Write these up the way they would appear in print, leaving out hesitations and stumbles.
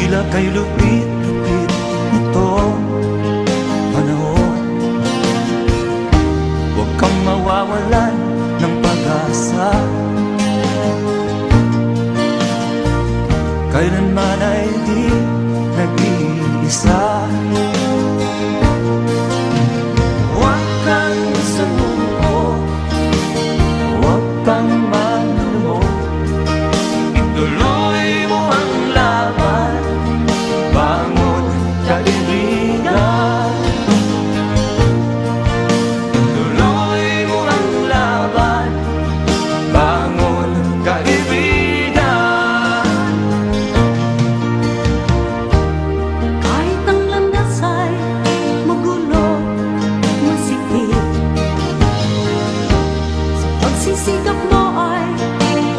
tila kay lupit-lupit nitong panahon. Huwag kang mawawalan ng pag-asa, kailanman ay di nag-iisa. Huwag kang sumuko, huwag kang manlumo, ituloy mo ang laban, bangon kaibigan. Ituloy mo ang laban, bangon kaibigan. Kahit ang landas ay magulo, masikip, sa pagsisikap mo ay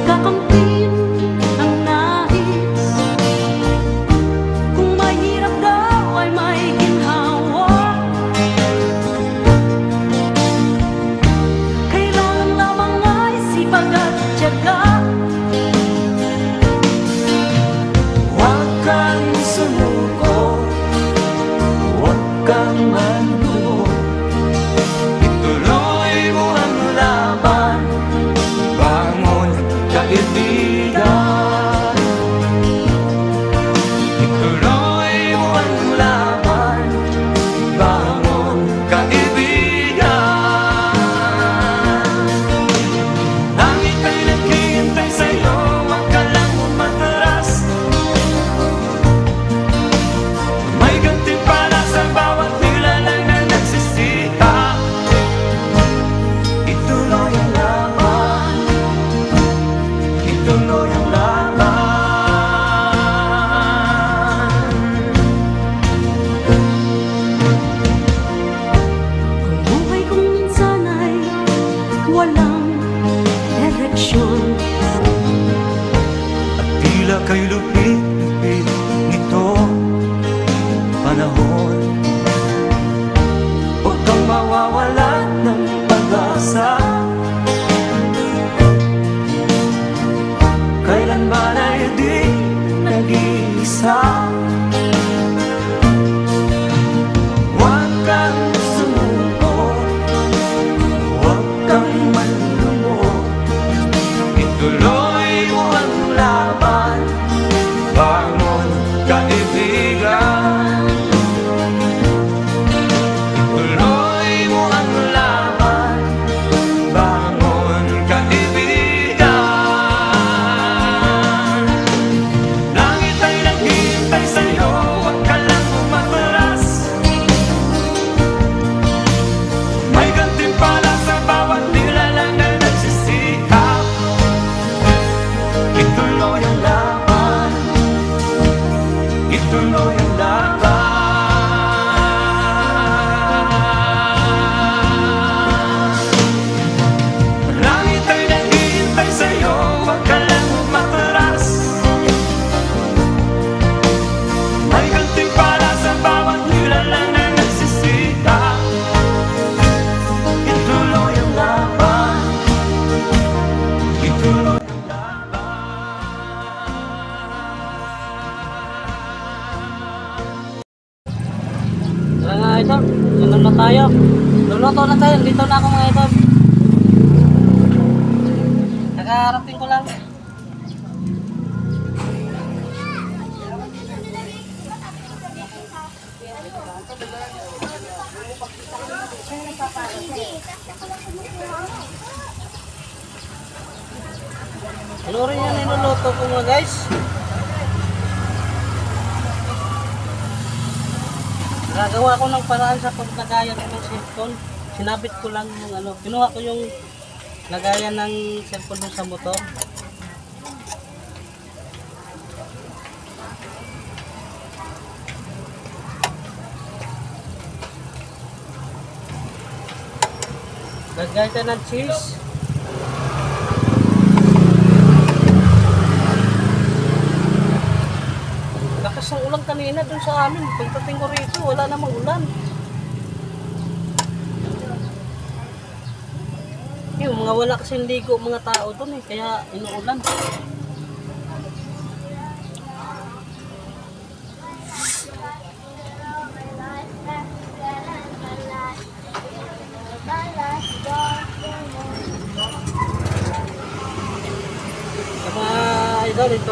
kakampin ang nais. Kung mahirap daw ay may ginhawa, kailangan lamang ay sipag at tiyaga. Huwag kang sumuko, huwag kang manlumo, ituloy mo ang laban, bangon kaibigan. Ituloy mo ang laban, bangon kaibigan. Langit ay naghihintay sa'yo, huwag ka lang umatras. May gantimpala sa bawat nilalang na nagsisiha. Ituloy ang laban, ituloy ang laban. Ang buhay kong minsan ay walang direksyon, At tila kay lupit-lupit nitong panahon. Huwag kang mawawalan ng pag-asa, kailanman ay di nag-iisa. Huwag kang sumuko, huwag kang manlumo, ituloy mo ang laban, bangon kaibigan. Ituloy mo ang laban, bangon kaibigan. Langit ay naghihintay sa'yo, huwag ka lang umatras. May gantimpala sa bawat nilalang na nagsisikap. Ituloy ang laban, ituloy ang laban. Langit ay naghihintay sa'yo, huwag ka lang umatras. May gantimpala sa bawat nilalang na nagsisikap. Ituloy ang laban, ituloy ang laban. Tara nga idol, sunod na tayo. Luluto na tayo, dito na ako mga idol. Nakarating ko lang. Ano rin yan niluluto ko mga guys? Nagawa ko ng paraan sa paglagayan ng cellphone. Sinabit ko lang yung ano, kinuha ko yung lagayan ng cellphone dun sa motor. Lagay tayo ng cheese. Lakas ng ulan kanina dun sa amin. Pagdating ko rito, wala namang ulan. Yung mga wala kasing ligo mga tao dun kaya inuulan.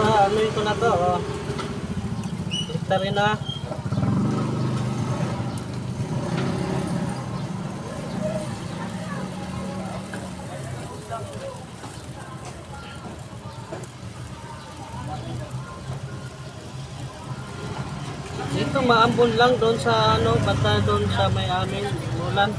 ano ito na to. Oh. Likta rin na. Dito maambon lang doon sa ano, basta doon sa may amin, Mulan.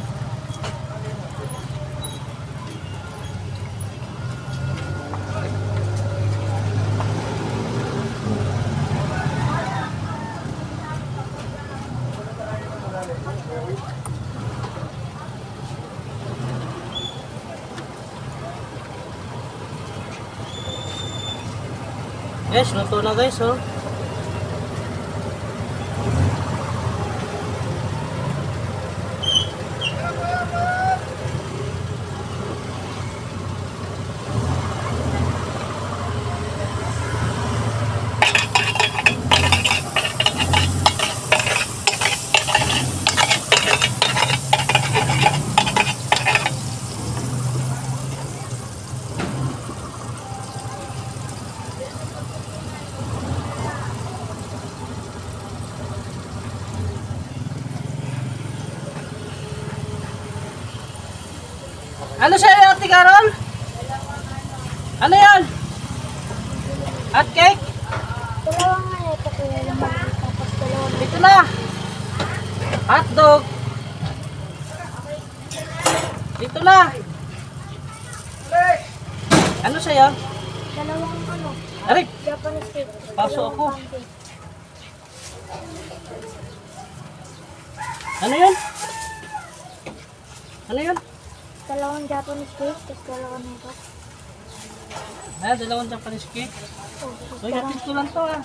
Guys, luto na guys, oh. Ano sa'yo, Ate Carol? Ano yan? Hot cake? Dalawa nga ito kuya yung maliit tapos dalawa. Dito na. Hot dog. Dito na. Ano sa'yo? Dalawang ano, Aray, Japanese cake. Paso Dalawang ako. pancake. ano yun? Ano yun? Dalawang Japanese cake, tapos dalawang nito. Dalawang Japanese cake. Oh, tapos Uy, dalawang hatid ko lang to ah.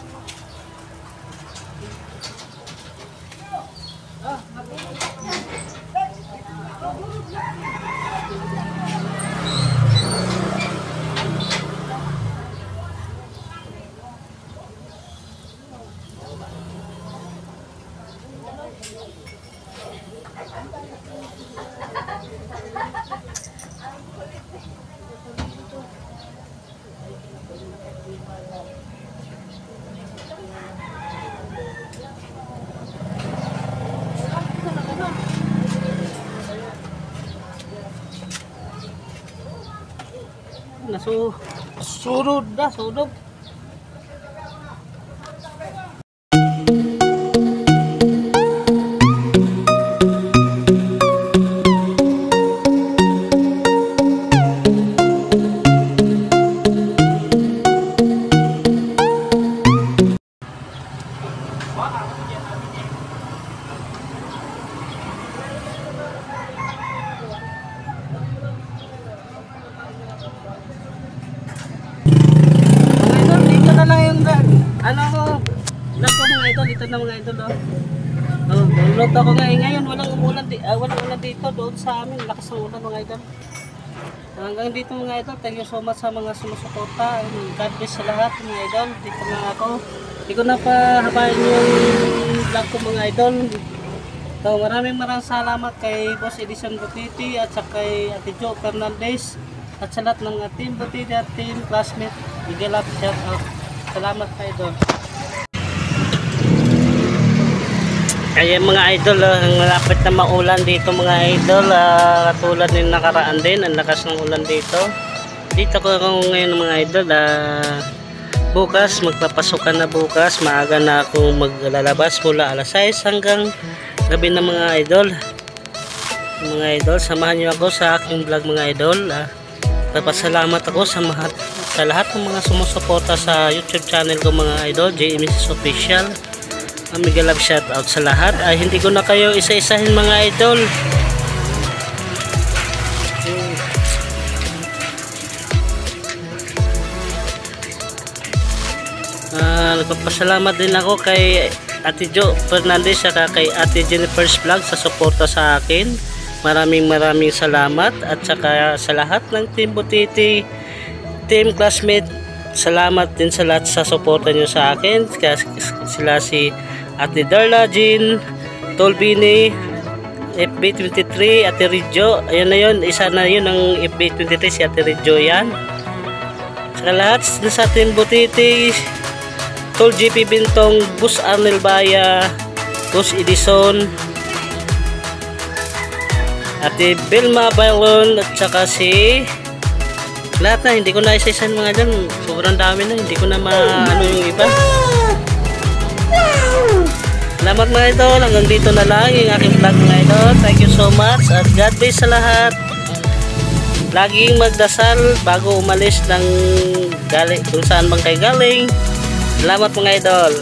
Surod na, surod. Ano ko, vlog ko mga idol, ito na mga idol oh. Oh, download ako ngayon, walang ulan dito doon sa amin, lakas ng ulan mga idol. Hanggang dito mga idol, thank you so much sa mga sumusuporta. God bless sa lahat mga idol. Dito na ako. Hindi ko na pa habayin yung vlog ko mga idol. So, maraming salamat kay Boss Edison Butiti at sa kay Ate Jo Fernandez at sa lahat ng team Butiti at team classmate. Bigay love, shout out. Salamat kayo idol. Ayan mga idol, ang malapit na maulan dito mga idol, katulad ng nakaraan din, ang lakas ng ulan dito. Dito ko ngayon mga idol, bukas, magpapasukan na bukas, maaga na akong maglalabas mula alas 6 hanggang gabi na mga idol. Mga idol, samahan nyo ako sa aking vlog mga idol. Papasalamat ako sa lahat ng mga sumusuporta sa YouTube channel ko mga idol, JMS Official. Mega love shout out sa lahat. Hindi ko na kayo isa-isahin mga idol. Nagpapasalamat din ako kay Ate Jo Fernandez at kay Ate Jennifer's Vlog sa suporta sa akin. Maraming salamat at saka sa lahat ng Team Butiti, Team Classmate. Salamat din sa lahat sa suporta nyo sa akin. Sila si Ate Darla Jean Tolbini, FB23, Ate Rijo. Ayan na yun, isa na yun ang FB23, si Ate Rijo yan. lahat na sa ating Butiti, Tol JP Bintong, Bus Arnel Baya, Bus Edison, Ate Belma Bailon, at saka si lahat na, hindi ko na isa-isan mga dyan, sobrang dami na, hindi ko na ano yung iba. Salamat mga idol, hanggang dito na lang yung aking vlog mga idol. Thank you so much at God bless sa lahat. Laging magdasal bago umalis ng kung saan bang kayo galing. Salamat mga idol.